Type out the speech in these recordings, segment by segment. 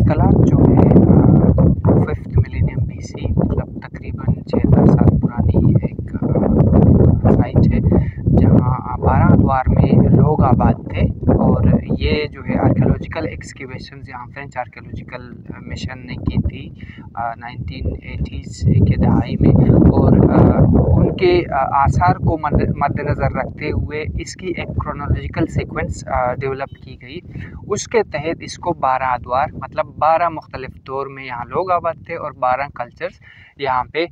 कलात जो है 5th millennium BC मतलब तकरीबन 6000 साल पुरानी एक साइट है जहाँ 12 द्वार में लोग आबाद थे। और ये जो है आर्कियोलॉजिकल एक्सकेवेशन यहाँ फ्रेंच आर्कियोलॉजिकल मिशन ने की थी 1980s के दहाई में। और उनके आसार को मद्देनज़र रखते हुए इसकी एक क्रोनोलॉजिकल सीक्वेंस डेवलप की गई। उसके तहत इसको 12 द्वार मतलब 12 मुख्तलिफ दौर में यहाँ लोग आबाद थे और 12 कल्चर्स यहाँ पे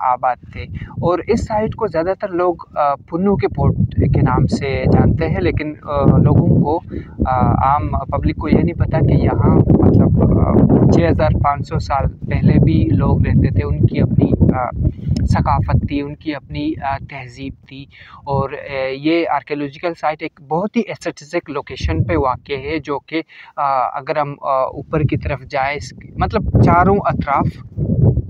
आबाद थे। और इस साइट को ज़्यादातर लोग पुन्नू के पोर्ट के नाम से जानते हैं, लेकिन लोगों को आम पब्लिक को ये नहीं पता कि यहाँ मतलब 6500 साल पहले भी लोग रहते थे। उनकी अपनी सकाफ़त थी, उनकी अपनी तहज़ीब थी। और ये आर्कियोलॉजिकल साइट एक बहुत ही स्ट्रेटेजिक लोकेशन पे वाक़ है, जो कि अगर हम ऊपर की तरफ जाए मतलब चारों अतराफ़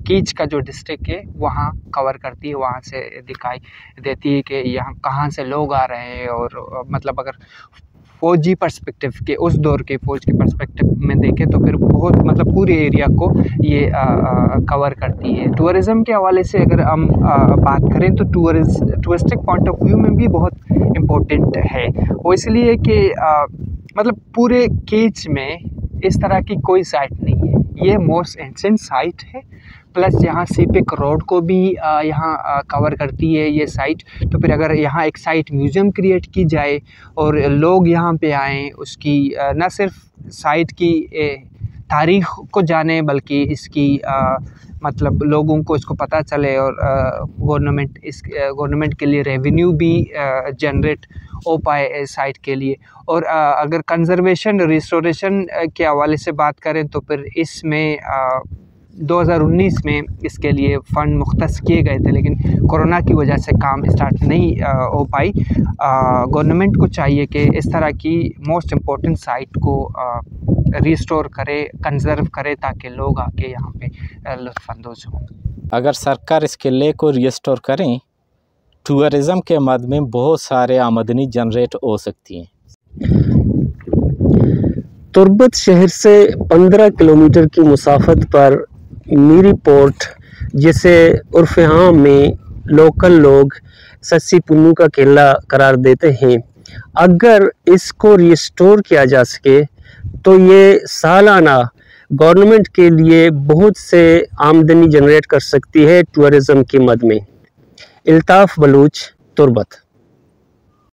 कीच का जो डिस्ट्रिक्ट है वहाँ कवर करती है। वहाँ से दिखाई देती है कि यहाँ कहाँ से लोग आ रहे हैं। और मतलब अगर फ़ौजी पर्सपेक्टिव के उस दौर के फ़ौज के पर्सपेक्टिव में देखें तो फिर बहुत मतलब पूरे एरिया को ये कवर करती है। टूरिज़म के हवाले से अगर हम बात करें तो टूरिस्टिक पॉइंट ऑफ व्यू में भी बहुत इम्पोर्टेंट है। वो इसलिए कि मतलब पूरे कीच में इस तरह की कोई साइट नहीं है। ये मोस्ट एंशिएंट साइट है। प्लस यहाँ सीपेक रोड को भी यहाँ कवर करती है ये साइट। तो फिर अगर यहाँ एक साइट म्यूज़ियम क्रिएट की जाए और लोग यहाँ पे आएँ, उसकी न सिर्फ साइट की तारीख़ को जाने बल्कि इसकी मतलब लोगों को इसको पता चले और गवर्नमेंट के लिए रेवेन्यू भी जनरेट हो पाए साइट के लिए। और अगर कंजर्वेशन रिस्टोरेशन के हवाले से बात करें तो फिर इसमें 2019 में इसके लिए फ़ंड मुख्तस किए गए थे, लेकिन कोरोना की वजह से काम स्टार्ट नहीं हो पाई। गवर्नमेंट को चाहिए कि इस तरह की मोस्ट इम्पोर्टेंट साइट को रिस्टोर करे, कंजर्व करे, ताकि लोग आके यहाँ पे लुत्फ़अंदोज़ हों। अगर सरकार इस किले को रिस्टोर करें, टूरिज़म के मद में बहुत सारे आमदनी जनरेट हो सकती हैं। तुर्बत शहर से 15 किलोमीटर की मुसाफत पर मीरी पोर्ट, जिसे उर्फ़ आम में लोकल लोग सस्सी पुन्नू का किला करार देते हैं, अगर इसको रिस्टोर किया जा सके तो ये सालाना गवर्नमेंट के लिए बहुत से आमदनी जनरेट कर सकती है टूरिज़म की मद में। इल्ताफ़ बलूच, तुर्बत।